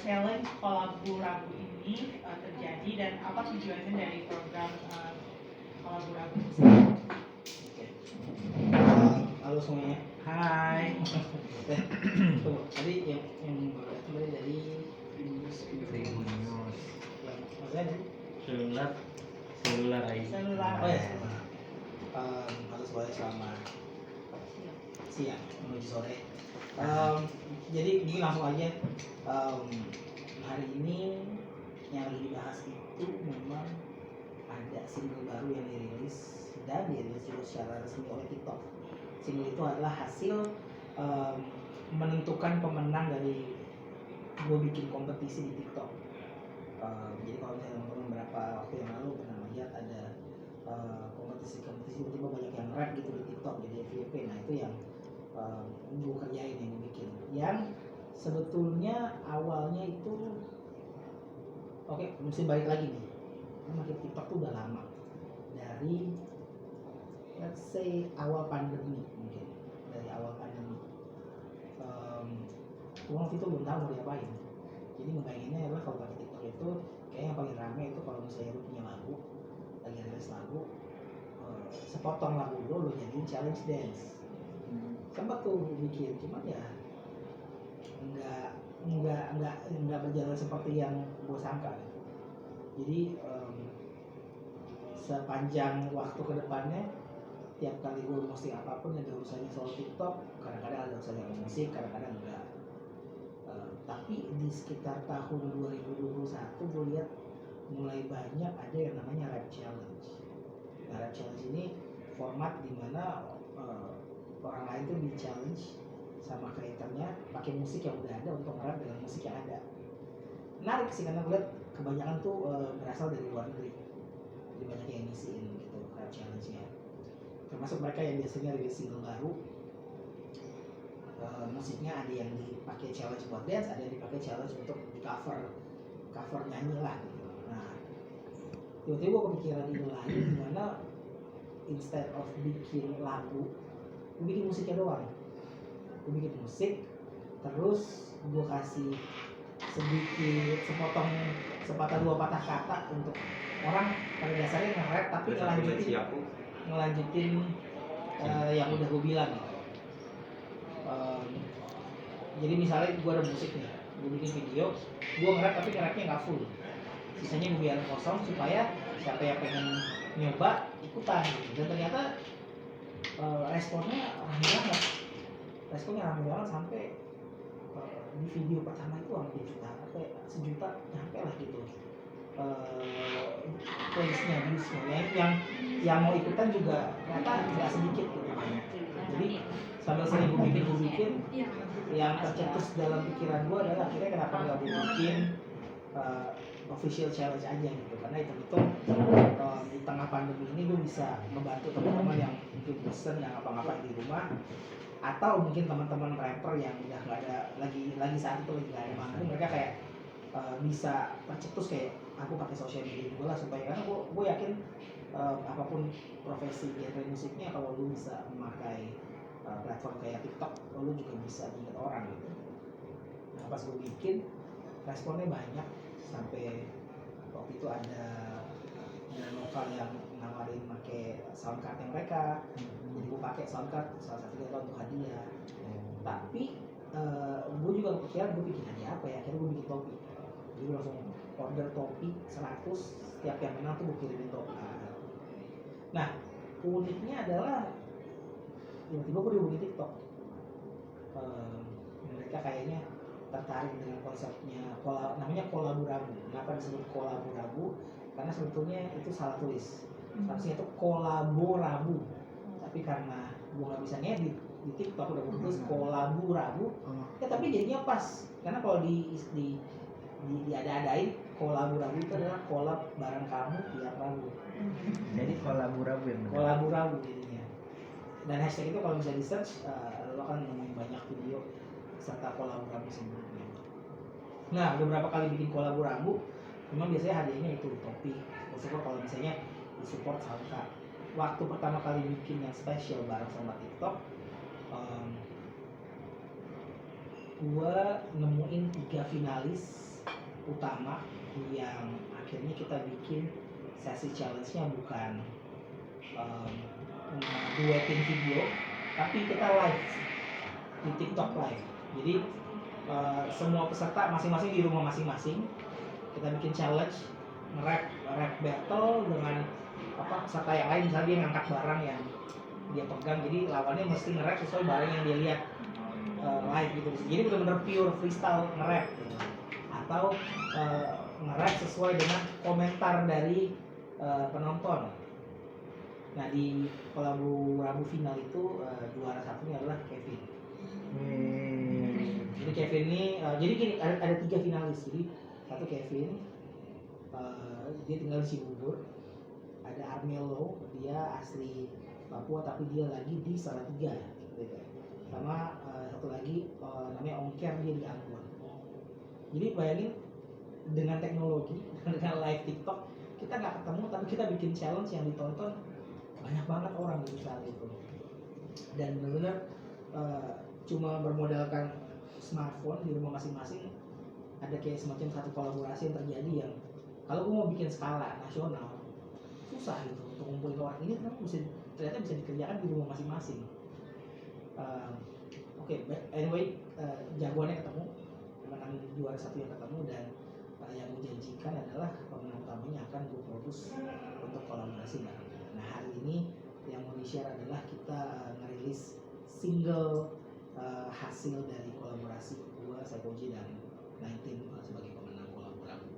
challenge kolaborasi ini terjadi dan apa tujuannya dari program kolaborasi ini? Halo semuanya. Hai. Tadi yang baru dari News. Yang Maksudnya dari selular aja. Selular. Oh ya. Halo semuanya, selamat siang menuju sore. Jadi gini langsung aja. Hari ini yang lagi dibahas itu memang ada single baru yang dirilis dan dirilis juga secara resmi oleh TikTok. Single itu adalah hasil menentukan pemenang dari gue bikin kompetisi di TikTok. Jadi kalau misalnya teman-teman beberapa waktu yang lalu pernah lihat ada kompetisi tiba-tiba banyak yang rap gitu di TikTok jadi FYP. Nah itu yang gue kerjain, yang gue bikin. Yang sebetulnya awalnya itu mesti balik lagi nih. Makin TikTok tuh udah lama, dari let's say awal pandemi mungkin, dari awal pandemi. Gue waktu itu belum tahu mau diapain. Jadi ngebayanginnya adalah kalau pakai TikTok itu kayak yang paling rame itu kalau misalnya lu punya lagu, lagi rilis lagu, sepotong lagu lo jadiin challenge dance. Sempat tuh bikin, cuman ya nggak berjalan seperti yang gue sangka. Jadi sepanjang waktu kedepannya tiap kali gue posting apapun yang ada urusannya soal TikTok, kadang-kadang ada urusannya sama musik, kadang-kadang enggak. Tapi di sekitar tahun 2021 gue lihat mulai banyak ada yang namanya rap challenge. Nah, rap challenge ini format dimana orang lain tuh di challenge sama kreatornya pakai musik yang udah ada untuk nge-rap dengan musik yang ada. Menarik sih karena gue lihat kebanyakan tuh berasal dari luar negeri. Jadi banyak yang ngisiin gitu rap challenge-nya. Termasuk mereka yang biasanya rilis single baru, musiknya ada yang dipakai challenge buat dance, ada yang dipakai challenge untuk di cover nyanyi lah gitu. Nah, tiba-tiba gue kepikiran ide lain dimana instead of bikin lagu, gue bikin musiknya doang. Gue bikin musik, terus gue kasih sedikit sepatah dua patah kata untuk orang pada dasarnya nge-rap tapi ngelanjutin yang udah gue bilang gitu. Jadi misalnya gue ada musik nih, gue bikin video, gue nge-rap tapi nge-rapnya nggak full, sisanya gue biarin kosong supaya siapa yang pengen nyoba ikutan gitu. Dan ternyata responnya ramai banget sampai di video pertama itu hampir sejuta nyampe lah gitu. Plays-nya, views-nya yang mau ikutan juga ternyata nggak sedikit gitu. Jadi sambil sering gue bikin yang tercetus dalam pikiran gue adalah akhirnya kenapa nggak gue bikin official challenge aja gitu, karena itu di tengah pandemi ini gue bisa membantu teman-teman yang mungkin bosen yang ngapa-ngapain di rumah, atau mungkin teman-teman rapper yang udah nggak ada lagi saat itu lagi nggak ada manggung, mereka kayak bisa tercetus kayak aku pakai sosial media juga lah, supaya karena gue yakin apapun profesi genre musiknya, kalau lu bisa memakai platform kayak TikTok, lu juga bisa diingat orang gitu. Nah, pas gue bikin, responnya banyak, sampai waktu itu ada lokal yang nawarin pakai soundcardnya mereka, jadi gue pakai soundcard salah satunya untuk hadiah. Tapi gue juga kepikiran gue bikin hadiah apa ya, akhirnya gue bikin topi. Jadi gue langsung order topi 100, setiap yang menang tuh gue kirimin topi. Nah, uniknya adalah tiba-tiba gue dihubungi TikTok. Mereka kayaknya tertarik dengan konsepnya namanya kolaborasi. Kenapa disebut kolaborasi? Karena sebetulnya itu salah tulis. Harusnya itu kolaborasi. Tapi karena gue nggak bisa ngedit di TikTok, udah gue tulis kolaborasi. Ya tapi jadinya pas. Karena kalau diada-adain, kolaborasi itu adalah kolab bareng kamu tiap Rabu. Jadi kolaborasi jadinya. Dan hashtag itu kalau bisa di search, lo akan nemuin banyak video serta kolaborasi sebelumnya. Nah, beberapa kali bikin kolaborasi, memang biasanya hadiahnya itu topi. Syukur kalau misalnya disupport SoundCloud. Waktu pertama kali bikin yang spesial bareng sama TikTok, gua nemuin 3 finalis utama yang akhirnya kita bikin sesi challenge-nya bukan dueting video, tapi kita live di TikTok live. Jadi semua peserta masing-masing di rumah masing-masing kita bikin challenge nge-rap battle dengan peserta yang lain, misalnya dia ngangkat barang yang dia pegang, jadi lawannya mesti nge-rap sesuai barang yang dia lihat live gitu. Jadi benar-benar pure freestyle nge-rap gitu. Atau nge-rap sesuai dengan komentar dari penonton. Nah di kolaborasi final itu juara satunya adalah Kevin. Jadi Kevin ini, jadi gini, ada 3 finalis. Jadi satu Kevin, dia tinggal di Cibubur. Ada Armelo, dia asli Papua tapi dia lagi di Salatiga. Gitu. Sama satu lagi namanya Ongker, dia di Ambon. Jadi bayangin dengan teknologi, dengan live TikTok, kita nggak ketemu tapi kita bikin challenge yang ditonton banyak banget orang di saat itu. Dan benar-benar cuma bermodalkan smartphone di rumah masing-masing, ada kayak semacam satu kolaborasi yang terjadi yang kalau gue mau bikin skala nasional susah gitu untuk ngumpulin orang ini, ternyata bisa dikerjakan di rumah masing-masing. Oke, anyway, jagoannya ketemu, pemenang juara satu yang ketemu, dan yang menjanjikan adalah pemenang utamanya akan gue produce untuk kolaborasi. Nah hari ini yang mau di-share adalah kita ngerilis single hasil dari kolaborasi gue, Saikoji, dan 19 sebagai pemenang kolaborasi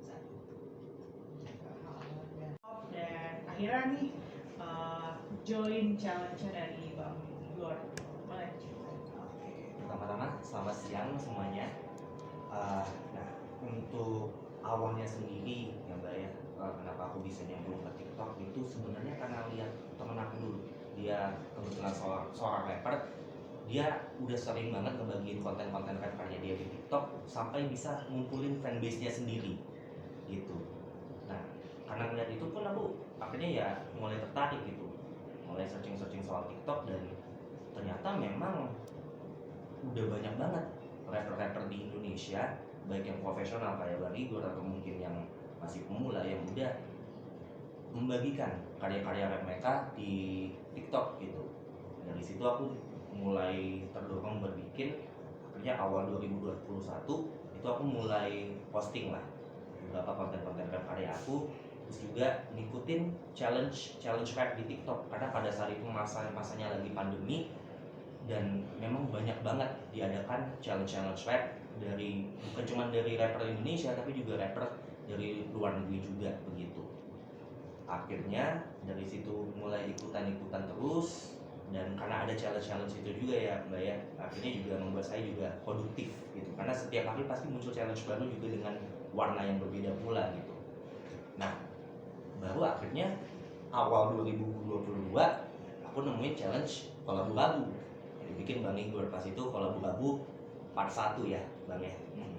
saat itu. Dan akhirnya nih join challenge dari Bang Gor. Boleh? Pertama-tama selamat siang semuanya. Nah, untuk awalnya sendiri ya Mbak ya, kenapa aku bisa nyambung ke TikTok itu sebenarnya karena lihat temen aku dulu. Dia kebetulan seorang rapper. Dia udah sering banget ngebagiin konten-konten rappernya dia di TikTok sampai bisa ngumpulin fanbase-nya sendiri gitu. Nah, karena ngeliat itu pun aku akhirnya ya mulai tertarik gitu, mulai searching soal TikTok, dan ternyata memang udah banyak banget rapper-rapper di Indonesia, baik yang profesional kayak Bang Igor atau mungkin yang masih pemula yang udah membagikan karya-karya rap mereka di TikTok gitu. Dari situ aku mulai terdorong berbikin. Akhirnya awal 2021 itu aku mulai posting lah beberapa konten-konten rap karya aku, terus juga ngikutin challenge rap di TikTok karena pada saat itu masanya lagi pandemi, dan memang banyak banget diadakan challenge rap dari bukan cuma dari rapper Indonesia tapi juga rapper dari luar negeri juga begitu. Akhirnya dari situ mulai ikutan terus, dan karena ada challenge itu juga ya Mbak ya, akhirnya juga membuat saya juga produktif gitu, karena setiap hari pasti muncul challenge baru juga dengan warna yang berbeda pula gitu. Nah, baru akhirnya awal 2022 aku nemuin challenge kolabu-labu yang dibikin Bang Igor. Pas itu kolabu-labu part 1 ya Bang ya. Nah,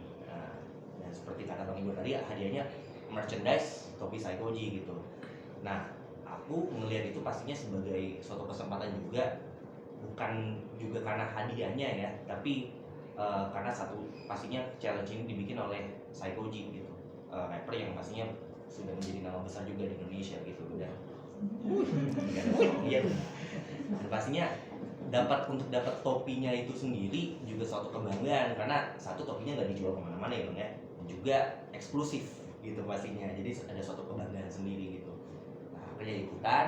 dan seperti kata Bang Igor tadi, hadiahnya merchandise topi Saikoji gitu. Nah, aku melihat itu pastinya sebagai suatu kesempatan juga, bukan juga karena hadiahnya ya, tapi karena satu pastinya challenge ini dibikin oleh Saikoji gitu, rapper yang pastinya sudah menjadi nama besar juga di Indonesia gitu. Udah iya, dan pastinya dapat topinya itu sendiri juga suatu kebanggaan, karena satu topinya nggak dijual kemana-mana ya Bang ya, dan juga eksklusif gitu pastinya, jadi ada suatu kebanggaan sendiri gitu. Nah, akhirnya ikutan,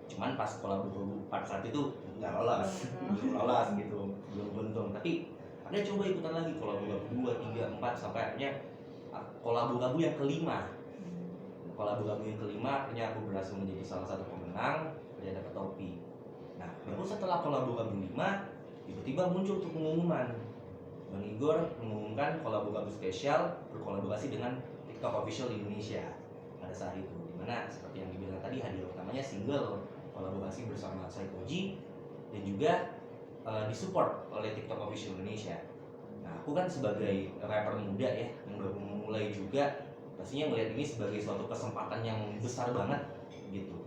cuman pas kolaborasi part 1 itu nggak lolos, belum lolos gitu, belum beruntung. Tapi akhirnya coba ikutan lagi kolaborasi 2, 3, 4 sampai akhirnya kolaborasi yang kelima. Akhirnya aku berhasil menjadi salah satu pemenang, dia dapat topi. Nah, baru setelah kolaborasi 5, tiba-tiba muncul tuh pengumuman. Bang Igor mengumumkan kolaborasi spesial berkolaborasi dengan TikTok Official Indonesia pada saat itu. Dimana seperti yang dibilang tadi, hadiah utamanya single kolaborasi bersama Saikoji, dan juga disupport oleh TikTok Official Indonesia. Nah, aku kan sebagai rapper muda ya, yang baru memulai juga, pastinya melihat ini sebagai suatu kesempatan yang besar banget gitu.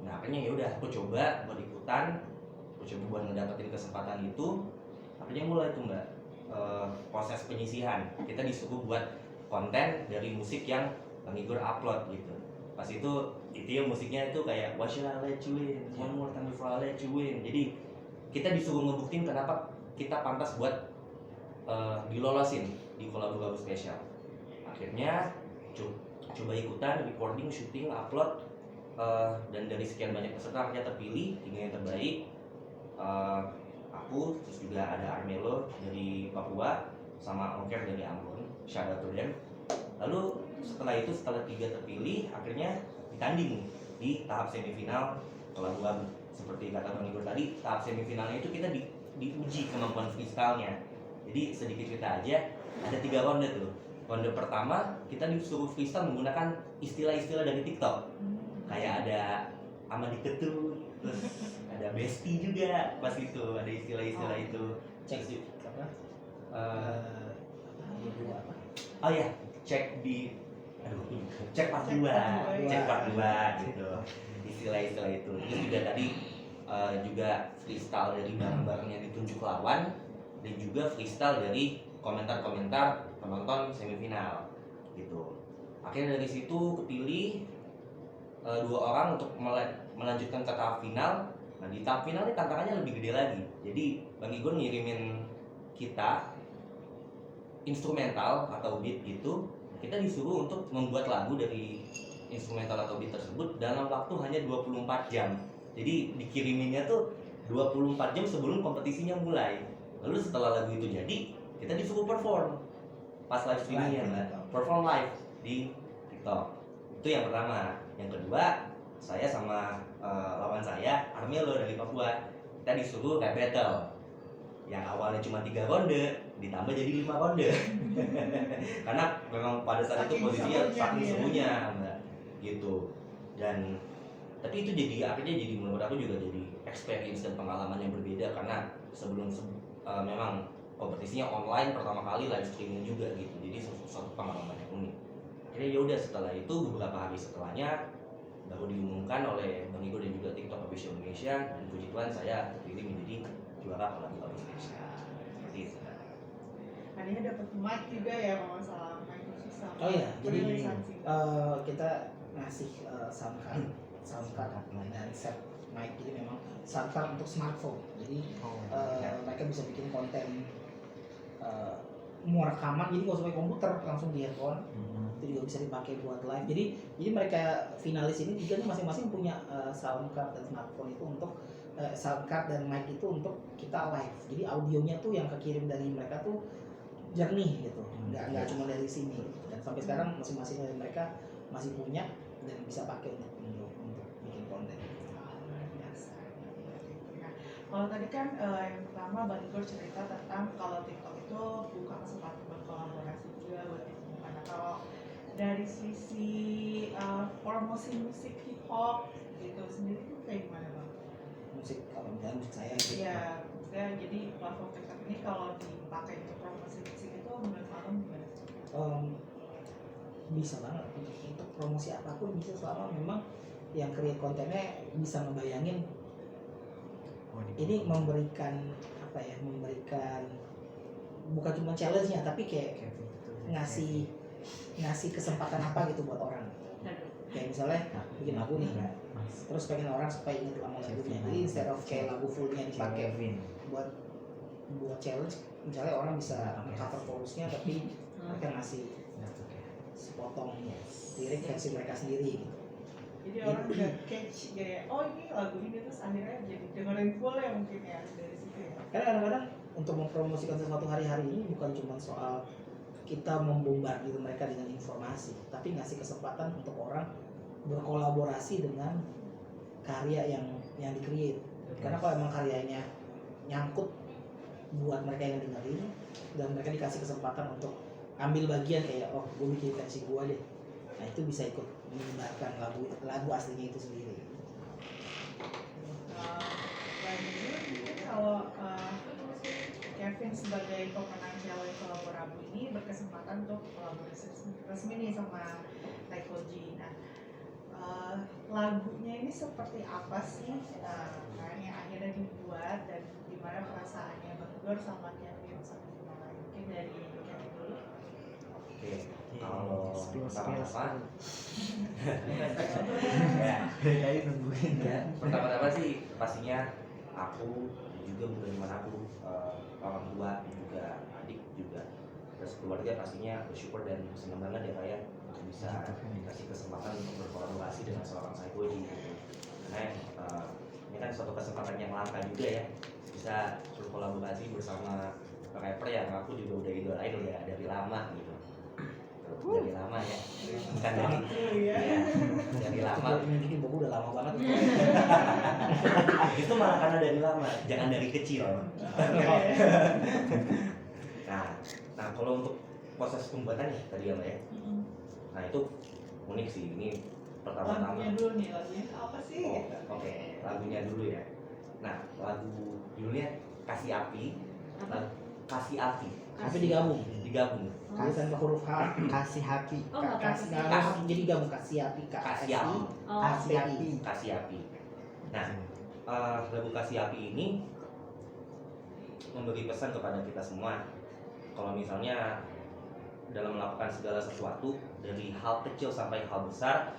Nah, akhirnya ya udah aku coba buat ikutan, aku coba buat ngedapetin kesempatan itu. Akhirnya mulai tuh Mbak, proses penyisihan. Kita disuruh buat konten dari musik yang Bang Igor upload gitu. Pas itu ya musiknya itu kayak Why Should I Let You In, One More Time Before I Let You In. Jadi kita disuruh ngebuktiin kenapa kita pantas buat dilolosin di kolaborasi spesial. Akhirnya coba ikutan recording, syuting, upload, dan dari sekian banyak peserta akhirnya terpilih 3 yang terbaik. Aku, terus juga ada Armelo dari Papua, sama Ongker dari Ambon, shout out to them. Lalu setelah 3 terpilih, akhirnya ditanding di tahap semifinal kolaborasi. Seperti kata Bang Igor tadi, tahap semifinalnya itu kita diuji kemampuan freestyle-nya. Jadi sedikit cerita aja, ada 3 ronde tuh. Ronde pertama kita disuruh freestyle menggunakan istilah-istilah dari TikTok. Kayak ada Amadi Ketut, terus ada Besti juga pas itu, ada istilah-istilah itu. Cek apa? Apa? Oh ya, cek part 2 gitu. Istilah-istilah itu. Terus juga tadi juga freestyle dari barang-barang yang ditunjuk lawan, dan juga freestyle dari komentar-komentar penonton semifinal gitu. Akhirnya dari situ kepilih 2 orang untuk melanjutkan ke tahap final. Nah di tahap final ini tantangannya lebih gede lagi. Jadi Bang Igor ngirimin kita instrumental atau beat gitu. Kita disuruh untuk membuat lagu dari instrumental atau beat tersebut dalam waktu hanya 24 jam. Jadi dikiriminnya tuh 24 jam sebelum kompetisinya mulai. Lalu setelah lagu itu jadi, kita disuruh perform pas live streamingnya, perform live di TikTok. Itu yang pertama. Yang kedua, saya sama lawan saya, Armelo dari Papua, kita disuruh rap battle. Yang awalnya cuma 3 ronde, ditambah jadi 5 ronde. Karena memang pada saat itu posisinya saking semuanya, gitu. Dan tapi itu akhirnya jadi menurut aku juga jadi experience dan pengalaman yang berbeda, karena sebelum memang kompetisinya online pertama kali, live streaming juga gitu. Jadi suatu pengalaman yang unik. Akhirnya ya udah, setelah itu beberapa hari setelahnya baru diumumkan oleh Bang Igor dan juga TikTok Official Indonesia, dan puji Tuhan saya terpilih menjadi juara kolaborasi spesial. Seperti itu. Adanya dapat mic juga ya kalau nggak salah, mic khusus sama Oh iya, jadi perilisan sih. kita ngasih sound card dan set mic. Jadi memang sound card untuk smartphone. Jadi mereka bisa bikin konten mau rekaman, jadi nggak usah pakai komputer, langsung di handphone. Itu juga bisa dipakai buat live. Jadi mereka finalis ini juga masing-masing punya sound card dan smartphone itu untuk sound card dan mic itu untuk kita live. Jadi audionya tuh yang kekirim dari mereka tuh jernih gitu, nggak cuma dari sini gitu. Dan sampai sekarang masing-masing dari mereka masih punya dan bisa pakai untuk bikin konten. Nah, kalau tadi kan yang pertama Bang Igor cerita tentang kalau TikTok itu buka kesempatan berkolaborasi juga buat ditemukan. Nah, kalau dari sisi promosi musik hip hop gitu sendiri tuh kayak gimana Bang? Musik, kalau misalnya musik saya gitu. Iya, maksudnya jadi platform TikTok ini kalau dipakai untuk promosi musik itu menurut Abang gimana? Bisa banget untuk promosi apapun bisa, selama memang yang create kontennya bisa ngebayangin ini memberikan apa ya, memberikan bukan cuma challenge-nya tapi kayak ngasih kesempatan apa gitu buat orang. Kayak misalnya bikin lagu nih, terus pengen orang supaya inget sama lagunya. Jadi instead of kayak lagu fullnya dipakai buat challenge, misalnya orang bisa cover chorusnya tapi mereka ngasih sepotong lirik versi mereka sendiri gitu. Jadi orang udah catch kayak oh ini lagu ini, terus akhirnya jadi dengerin full ya mungkin ya dari situ ya. Karena kadang-kadang untuk mempromosikan sesuatu hari-hari ini bukan cuma soal kita membombardir mereka dengan informasi, tapi ngasih kesempatan untuk orang berkolaborasi dengan karya yang di-create. Karena kalau emang karyanya nyangkut buat mereka yang dengerin, dan mereka dikasih kesempatan untuk ambil bagian kayak gue bikin versi gue deh, nah itu bisa ikut menyebarkan lagu aslinya itu sendiri. Mungkin kalau Kevin sebagai pemenang Piala Kolaborabu ini berkesempatan untuk kolaborasi resmi nih sama Taiko G. Nah, lagunya ini seperti apa sih kan yang akhirnya dibuat, dan gimana perasaannya Bang Igor sama Kevin satu sama lain? dari Kevin dulu. Oke, kalau pertama-tama ya, Kayak nungguin kan. pertama-tama sih pastinya aku juga bukan cuma aku, orang tua juga adik juga terus keluarga pastinya bersyukur dan senang banget ya kayak bisa dikasih kesempatan untuk berkolaborasi dengan seorang Saikoji gitu. Karena ini kan suatu kesempatan yang langka juga ya bisa berkolaborasi bersama rapper yang aku juga udah idolain udah dari lama gitu. Dari lama ya, bukan dari Iya. ya, dari lama. Mungkin Bobo udah lama banget. Itu malah karena dari lama, jangan dari kecil. Nah kalau untuk proses pembuatannya tadi ya Mbak ya, nah itu unik sih. Ini pertama-tama. Lagunya dulu nih, lagunya apa sih? Oh, Gitu. oke, lagunya dulu ya. Nah lagu judulnya Kasih Api, Kasih Api, Tapi digabung. digabung. Tanpa huruf H. Kasih hati. Oh, nggak Kasih kasih. harus jadi gabung kasih api Kasih Api, Oh, Kasih hati. Kasih Api. Nah lagu Kasih Api ini memberi pesan kepada kita semua kalau misalnya dalam melakukan segala sesuatu dari hal kecil sampai hal besar,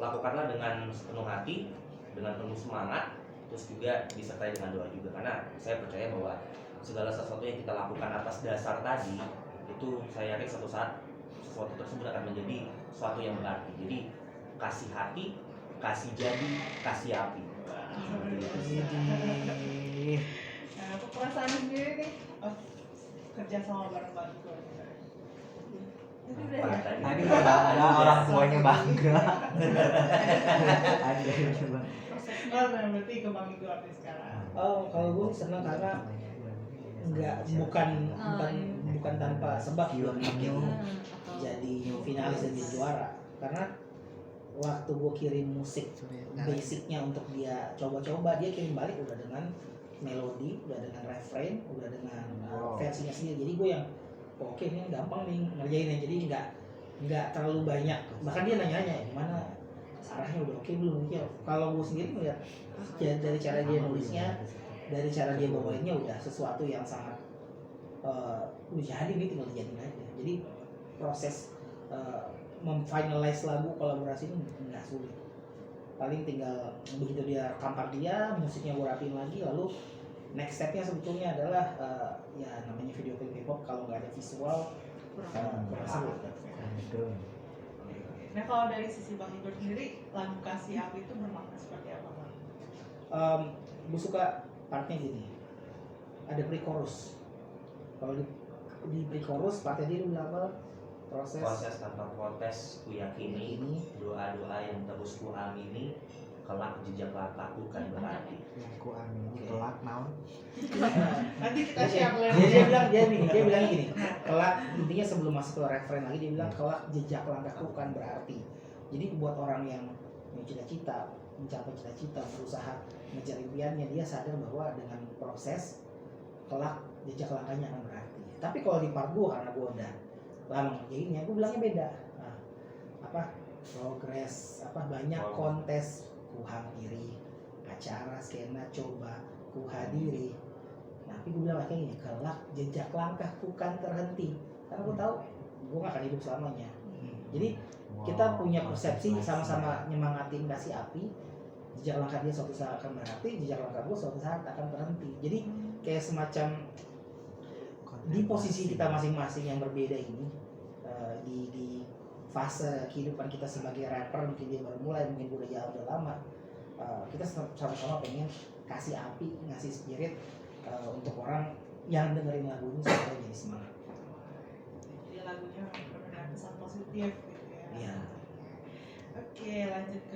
lakukanlah dengan sepenuh hati, dengan penuh semangat, terus juga disertai dengan doa juga. Karena saya percaya bahwa segala sesuatu yang kita lakukan atas dasar tadi itu saya yakin suatu saat sesuatu tersebut akan menjadi sesuatu yang berarti. Jadi kasih hati, kasih jadi, kasih api. Widih. Nah, aku perasaan sendiri nih, kerja sama bareng-bareng keluarga. Itu udah ya? Tadi udah bangga, orang tuanya bangga. Ada yang coba. Oh, nah, berarti kembang itu artis sekarang. Oh, kalau gue senang karena bukan tanpa sebab gue bikin jadi finalis dan jadi juara. Karena waktu gue kirim musik basicnya untuk dia coba-coba, dia kirim balik udah dengan melodi, udah dengan refrain, udah dengan versinya sendiri. Jadi gue yang oke ini gampang nih ngerjainnya, jadi nggak terlalu banyak. Bahkan dia nanya-nanya gimana arahnya udah oke belum ya. Kalau gue sendiri ngeliat dari cara dia nulisnya, dari cara dia bawainnya udah sesuatu yang sangat udah jadi nih, tinggal dijadiin aja. Jadi proses memfinalize lagu kolaborasi ini nggak sulit. Paling tinggal begitu dia kampar dia, musiknya gue rapiin lagi, lalu next stepnya sebetulnya adalah ya namanya video klip K-pop, kalau nggak ada visual kurang seru. Betul. Nah, kalau dari sisi Bang Igor sendiri, lagu Kasih Api itu bermakna seperti apa, Bang? Gue suka partnya gini, ada pre-chorus. Kalau di pre-chorus partnya dia bilang apa? Proses tanpa protes ku yakini, doa-doa yang terus ku amini, kelak jejak langkahku kan berarti. Yang ku amini kelak naon. Nanti kita share dia bilang gini, kelak, intinya sebelum masuk ke referen lagi dia bilang kelak jejak langkahku kan berarti. Jadi buat orang yang punya cita-cita, mencapai cita-cita, berusaha mengejar impiannya, dia sadar bahwa dengan proses kelak jejak langkahnya akan berarti. Tapi kalau di part gue, karena gue udah lama ngerjainnya, gue bilangnya beda. Nah, progres, banyak kontes ku hampiri, acara skena coba ku hadiri. Tapi gue bilang kayak gini, kelak jejak langkahku kan terhenti. Karena gue tahu gue gak akan hidup selamanya. Jadi kita punya persepsi sama-sama nyemangatin kasih api. Jejak langkah dia suatu saat akan berarti, jejak langkah gue suatu saat akan terhenti. Jadi kayak semacam di posisi kita masing-masing yang berbeda ini, di fase kehidupan kita sebagai rapper, mungkin dia baru mulai, mungkin udah jauh udah lama, kita sama-sama pengen kasih api, ngasih spirit untuk orang yang dengerin lagu ini supaya jadi semangat. Jadi lagunya benar-benar pesan positif gitu ya. Iya. Oke, lanjut ke